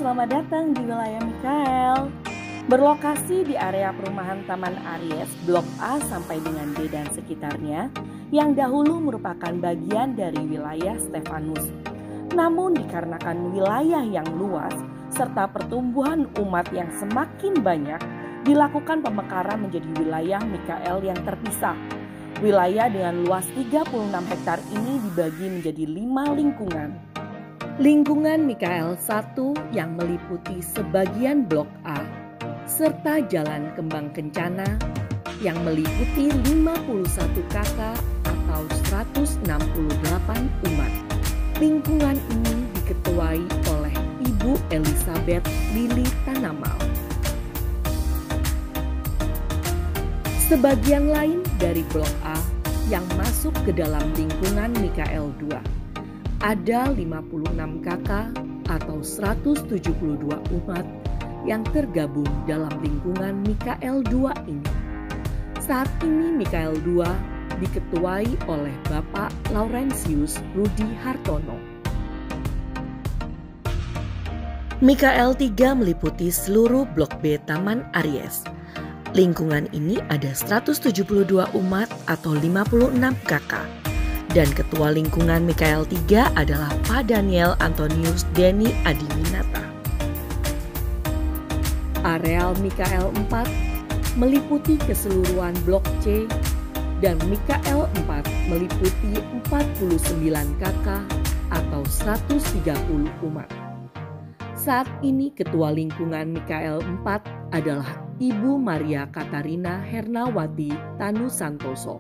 selamat datang di wilayah Mikael. Berlokasi di area perumahan Taman Aries, Blok A sampai dengan D dan sekitarnya, yang dahulu merupakan bagian dari wilayah Stefanus. Namun dikarenakan wilayah yang luas, serta pertumbuhan umat yang semakin banyak, dilakukan pemekaran menjadi wilayah Mikael yang terpisah. Wilayah dengan luas 36 hektar ini dibagi menjadi 5 lingkungan. Lingkungan Mikael 1 yang meliputi sebagian Blok A, serta Jalan Kembang Kencana yang meliputi 51 kakak atau 168 umat. Lingkungan ini diketuai oleh Ibu Elizabeth Lili Tanamal. Sebagian lain dari Blok A yang masuk ke dalam lingkungan Mikael 2. Ada 56 kakak atau 172 umat yang tergabung dalam lingkungan Mikael 2 ini. Saat ini Mikael 2 diketuai oleh Bapak Laurentius Rudi Hartono. Mikael 3 meliputi seluruh Blok B Taman Aries. Lingkungan ini ada 172 umat atau 56 kakak. Dan ketua lingkungan Mikael 3 adalah Pak Daniel Antonius Denny Adiwinata. Areal Mikael 4 meliputi keseluruhan Blok C dan Mikael 4 meliputi 49 kakak atau 130 umat. Saat ini ketua lingkungan Mikael 4 adalah Ibu Maria Katarina Hernawati Tanu Santoso.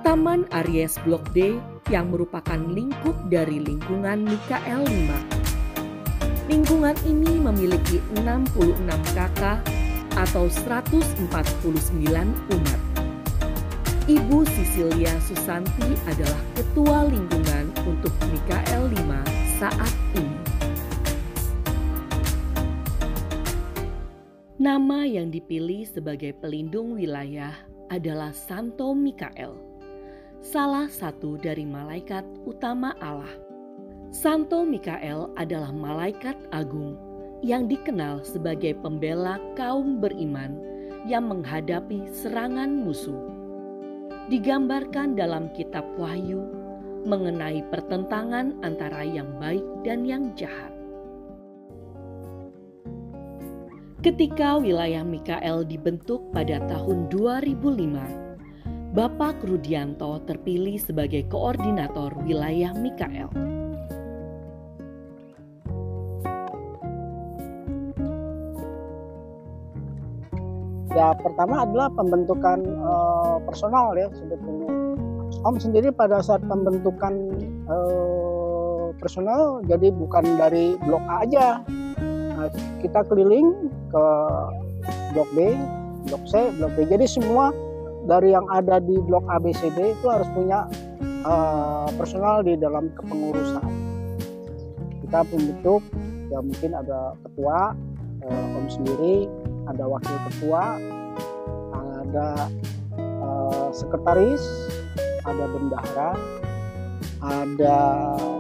Taman Aries Blok D yang merupakan lingkup dari lingkungan Mikael 5. Lingkungan ini memiliki 66 kakak atau 149 umat. Ibu Sisilia Susanti adalah ketua lingkungan untuk Mikael 5 saat ini. Nama yang dipilih sebagai pelindung wilayah adalah Santo Mikael, salah satu dari malaikat utama Allah. Santo Mikael adalah malaikat agung yang dikenal sebagai pembela kaum beriman yang menghadapi serangan musuh. Digambarkan dalam kitab Wahyu mengenai pertentangan antara yang baik dan yang jahat. Ketika wilayah Mikael dibentuk pada tahun 2005, Bapak Rudianto terpilih sebagai koordinator wilayah Mikael. Ya, pertama adalah pembentukan personal ya sebetulnya. Om sendiri pada saat pembentukan personal jadi bukan dari Blok A aja. Nah, kita keliling ke Blok B, Blok C, Blok D. Jadi semua dari yang ada di Blok A, B, C, D itu harus punya personal di dalam kepengurusan. Kita membentuk, ya mungkin ada ketua, Om sendiri, ada wakil ketua, ada sekretaris, ada bendahara, ada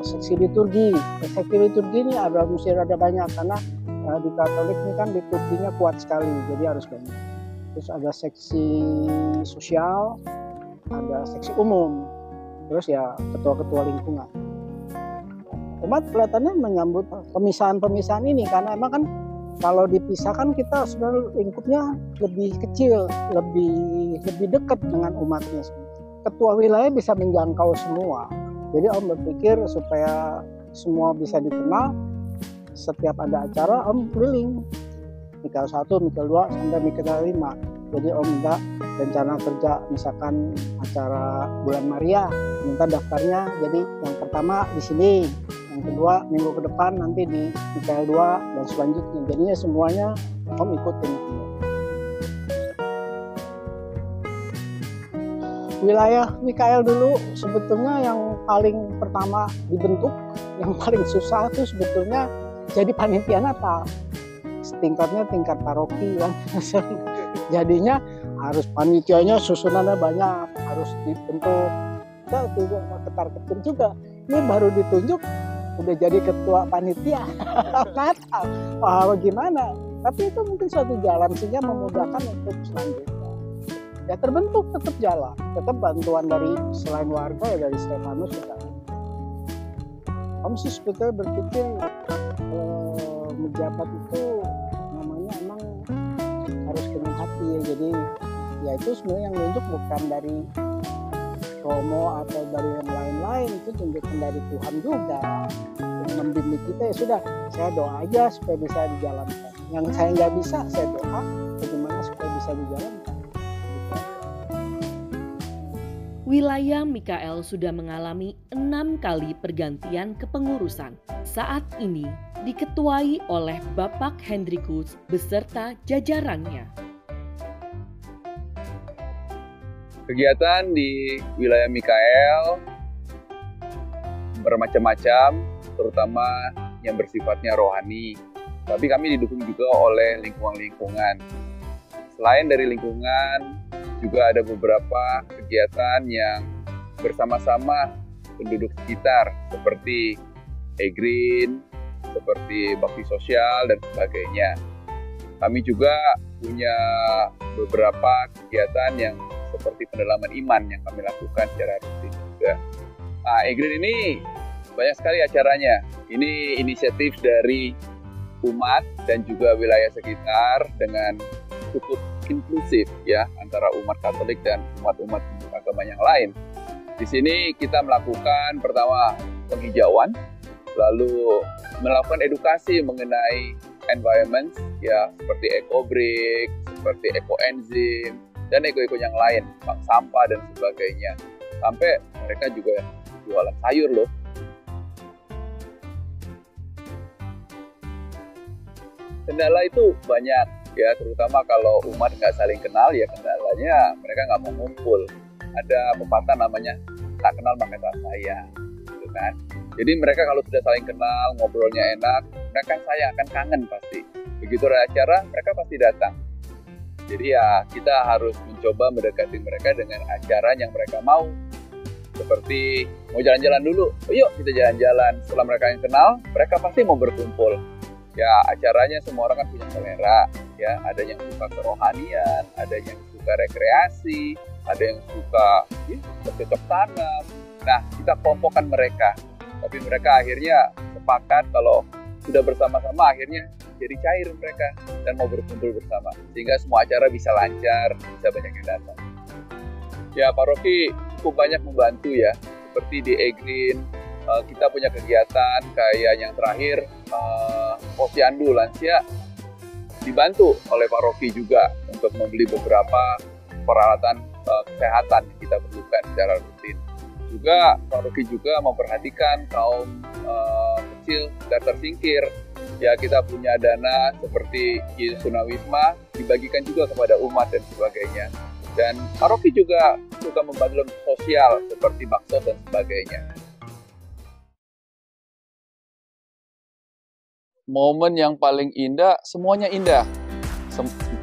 seksi liturgi. Seksi liturgi ini mesti ada banyak karena di Katolik ini kan liturginya kuat sekali, jadi harus banyak. Terus ada seksi sosial, ada seksi umum, terus ya ketua-ketua lingkungan. Umat kelihatannya menyambut pemisahan-pemisahan ini karena emang kan kalau dipisahkan kita sebenarnya lingkupnya lebih kecil, lebih dekat dengan umatnya. Ketua wilayah bisa menjangkau semua. Jadi Om berpikir supaya semua bisa dikenal, setiap ada acara Om keliling. Mikael 1, Mikael 2, sampai Mikael 5. Jadi Om minta rencana kerja, misalkan acara bulan Maria, minta daftarnya. Jadi yang pertama di sini, yang kedua minggu ke depan nanti di Mikael 2 dan selanjutnya. Jadinya semuanya Om ikutin. Wilayah Mikael dulu sebetulnya yang paling pertama dibentuk, yang paling susah itu sebetulnya jadi panitia Natal. Tingkatnya tingkat paroki kan. Jadinya harus panitianya susunannya banyak, harus dibentuk. Kita juga ketar-ketir juga. Ini baru ditunjuk udah jadi ketua panitia. Nggak tahu gimana. Tapi itu mungkin suatu jalan sehingga memudahkan untuk selanjutnya. Ya terbentuk tetap jalan, tetap bantuan dari selain warga ya dari Stefanus juga. Om sih sebetulnya berpikir menjabat itu namanya emang harus dengan hati ya. Jadi ya itu sebenarnya yang nunjuk bukan dari Romo atau dari yang lain-lain, itu tunjukan dari Tuhan juga yang membimbing kita. Ya sudah, saya doa aja supaya bisa dijalankan. Yang saya nggak bisa, saya doa bagaimana supaya bisa dijalankan. Wilayah Mikael sudah mengalami 6 kali pergantian kepengurusan. Saat ini diketuai oleh Bapak Hendrikus beserta jajarannya. Kegiatan di wilayah Mikael bermacam-macam, terutama yang bersifatnya rohani. Tapi kami didukung juga oleh lingkungan-lingkungan. Selain dari lingkungan, juga ada beberapa kegiatan yang bersama-sama penduduk sekitar, seperti e-green, seperti bakti sosial, dan sebagainya. Kami juga punya beberapa kegiatan yang seperti pendalaman iman yang kami lakukan secara rutin juga. Nah, e-green ini banyak sekali acaranya. Ini inisiatif dari umat dan juga wilayah sekitar dengan cukup inklusif ya, antara umat Katolik dan umat-umat agama yang lain. Di sini kita melakukan pertama penghijauan, lalu melakukan edukasi mengenai environment ya, seperti eco-brick, seperti eco-enzim, dan eko-eko yang lain, bank sampah dan sebagainya. Sampai mereka juga jualan sayur loh. Kendala itu banyak ya, terutama kalau umat nggak saling kenal ya, kendalanya mereka nggak mau ngumpul. Ada pepatah namanya tak kenal maka tak sayang, gitu kan. Jadi mereka kalau sudah saling kenal, ngobrolnya enak, mereka sayang, akan kangen pasti. Begitu ada acara, mereka pasti datang. Jadi ya kita harus mencoba mendekati mereka dengan acara yang mereka mau. Seperti mau jalan-jalan dulu, oh, yuk kita jalan-jalan. Setelah mereka yang kenal, mereka pasti mau berkumpul. Ya acaranya semua orang kan punya selera. Ya ada yang suka kerohanian, ada yang suka rekreasi, ada yang suka bercocok tanam. Nah kita kelompokkan mereka. Tapi mereka akhirnya sepakat kalau sudah bersama-sama akhirnya jadi cair mereka dan mau berkumpul bersama, sehingga semua acara bisa lancar, bisa banyak yang datang. Ya paroki cukup banyak membantu ya, seperti di e-green kita punya kegiatan kayak yang terakhir posyandu lansia dibantu oleh paroki juga untuk membeli beberapa peralatan kesehatan yang kita perlukan secara rutin. Juga paroki juga memperhatikan kaum kecil dan tersingkir. Ya kita punya dana seperti Tunawisma dibagikan juga kepada umat dan sebagainya. Dan paroki juga suka membantu sosial seperti bakso dan sebagainya. Momen yang paling indah, semuanya indah.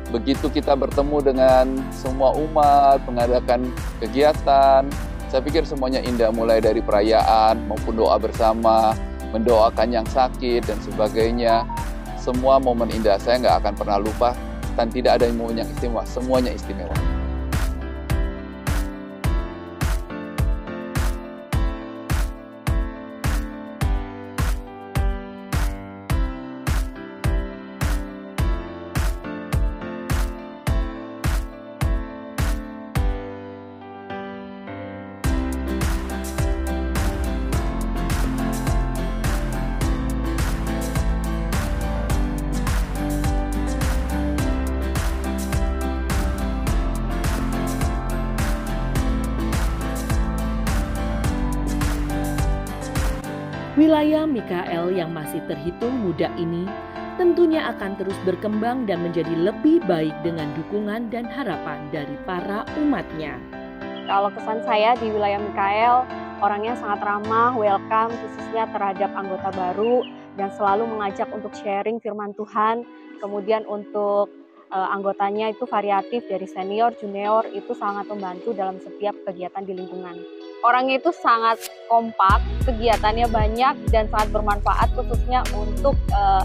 Begitu kita bertemu dengan semua umat, mengadakan kegiatan, saya pikir semuanya indah, mulai dari perayaan maupun doa bersama, mendoakan yang sakit dan sebagainya. Semua momen indah, saya nggak akan pernah lupa, dan tidak ada momen yang istimewa, semuanya istimewa. Wilayah Mikael yang masih terhitung muda ini tentunya akan terus berkembang dan menjadi lebih baik dengan dukungan dan harapan dari para umatnya. Kalau kesan saya di wilayah Mikael, orangnya sangat ramah, welcome, khususnya terhadap anggota baru, dan selalu mengajak untuk sharing firman Tuhan. Kemudian untuk anggotanya itu variatif dari senior, junior, itu sangat membantu dalam setiap kegiatan di lingkungan. Orangnya itu sangat kompak, kegiatannya banyak dan sangat bermanfaat khususnya untuk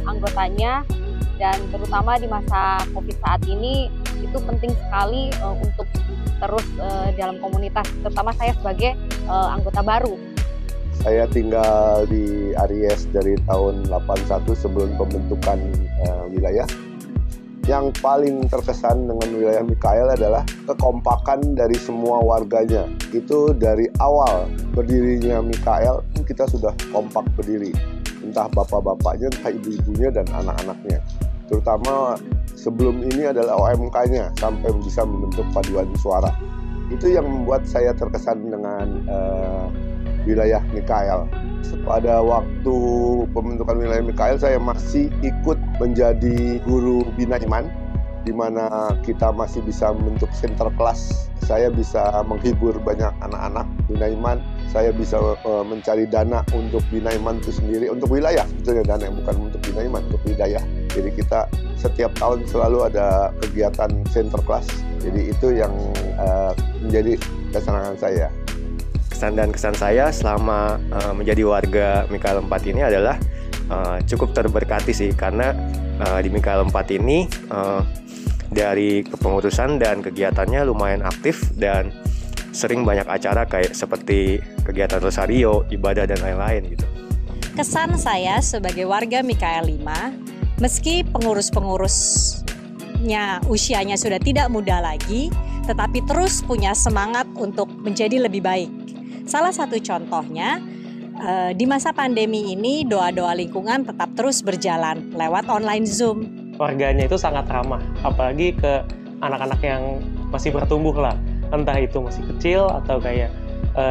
anggotanya, dan terutama di masa COVID saat ini itu penting sekali untuk terus dalam komunitas, terutama saya sebagai anggota baru. Saya tinggal di Aries dari tahun 81 sebelum pembentukan wilayah. Yang paling terkesan dengan wilayah Mikael adalah kekompakan dari semua warganya. Itu dari awal berdirinya Mikael, kita sudah kompak berdiri. Entah bapak-bapaknya, entah ibu-ibunya, dan anak-anaknya. Terutama sebelum ini adalah OMK-nya, sampai bisa membentuk paduan suara. Itu yang membuat saya terkesan dengan wilayah Mikael. Pada waktu pembentukan wilayah Mikael, saya masih ikut menjadi guru Bina Iman, di mana kita masih bisa membentuk center class. Saya bisa menghibur banyak anak-anak Bina Iman. Saya bisa mencari dana untuk Bina Iman itu sendiri, untuk wilayah. Sebetulnya dana yang bukan untuk Bina Iman, untuk wilayah. Jadi kita setiap tahun selalu ada kegiatan center class. Jadi itu yang menjadi kesenangan saya. Kesan dan kesan saya selama menjadi warga Mikael 4 ini adalah cukup terberkati sih, karena di Mikael 4 ini dari kepengurusan dan kegiatannya lumayan aktif dan sering banyak acara kayak seperti kegiatan rosario, ibadah, dan lain-lain gitu. Kesan saya sebagai warga Mikael 5, meski pengurus-pengurusnya usianya sudah tidak muda lagi, tetapi terus punya semangat untuk menjadi lebih baik. Salah satu contohnya, di masa pandemi ini doa-doa lingkungan tetap terus berjalan lewat online Zoom. Warganya itu sangat ramah, apalagi ke anak-anak yang masih bertumbuh lah. Entah itu masih kecil atau kayak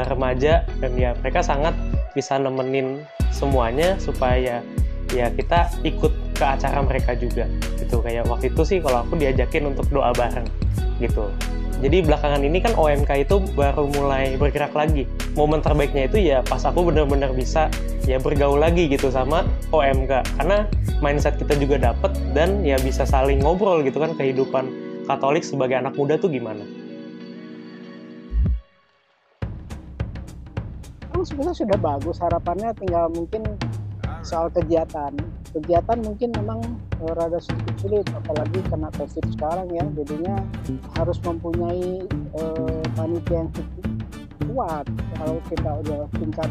remaja, dan ya mereka sangat bisa nemenin semuanya supaya ya kita ikut ke acara mereka juga. Gitu, kayak waktu itu sih kalau aku diajakin untuk doa bareng gitu. Jadi belakangan ini kan OMK itu baru mulai bergerak lagi. Momen terbaiknya itu ya pas aku benar-benar bisa ya bergaul lagi gitu sama OMK. Karena mindset kita juga dapet dan ya bisa saling ngobrol gitu kan, kehidupan Katolik sebagai anak muda tuh gimana. Sebenarnya sudah bagus, harapannya tinggal mungkin soal kegiatan. Kegiatan mungkin memang rada sedikit sulit, apalagi karena COVID sekarang ya, jadinya harus mempunyai panitia yang cukup kuat. Kalau kita udah tingkat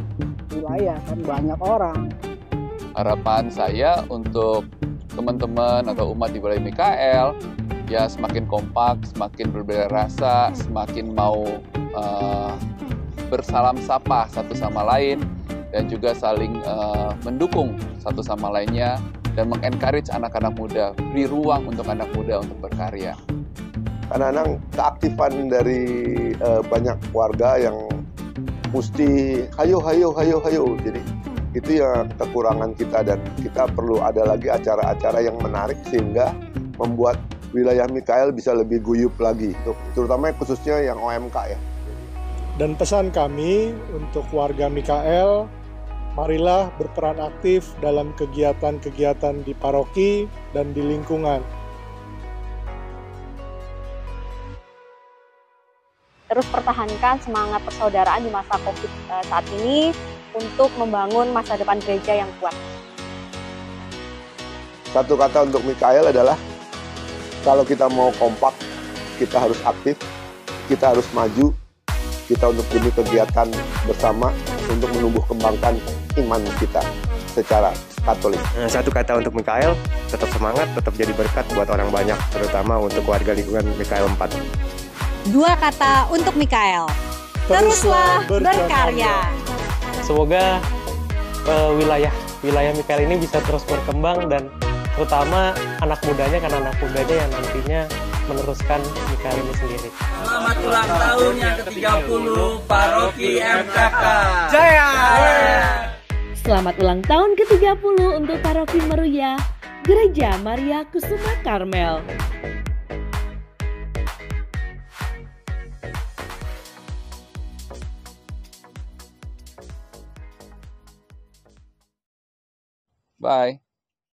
wilayah kan banyak orang. Harapan saya untuk teman-teman atau umat di wilayah Mikael ya semakin kompak, semakin berbeda rasa, semakin mau bersalam sapa satu sama lain, dan juga saling mendukung satu sama lainnya dan mengencourage anak-anak muda, beri ruang untuk anak muda untuk berkarya. Kadang-kadang keaktifan dari banyak warga yang mesti hayo. Jadi itu ya kekurangan kita, dan kita perlu ada lagi acara-acara yang menarik sehingga membuat wilayah Mikael bisa lebih guyup lagi, terutama khususnya yang OMK ya. Dan pesan kami untuk warga Mikael, marilah berperan aktif dalam kegiatan-kegiatan di paroki dan di lingkungan. Terus pertahankan semangat persaudaraan di masa COVID saat ini untuk membangun masa depan gereja yang kuat. Satu kata untuk Mikael adalah, kalau kita mau kompak, kita harus aktif, kita harus maju, kita untuk demi kegiatan bersama untuk menumbuh kembangkan iman kita secara Katolik. Satu kata untuk Mikael, tetap semangat, tetap jadi berkat buat orang banyak, terutama untuk warga lingkungan Mikael 4. Dua kata untuk Mikael, teruslah berkarya. Semoga wilayah Mikael ini bisa terus berkembang, dan terutama anak mudanya, karena anak mudanya yang nantinya meneruskan Mikael ini sendiri. Selamat ulang tahun yang ke-30 Paroki MKK. Jaya! Selamat ulang tahun ke-30 untuk Paroki Meruya, Gereja Maria Kusuma Karmel. Bye.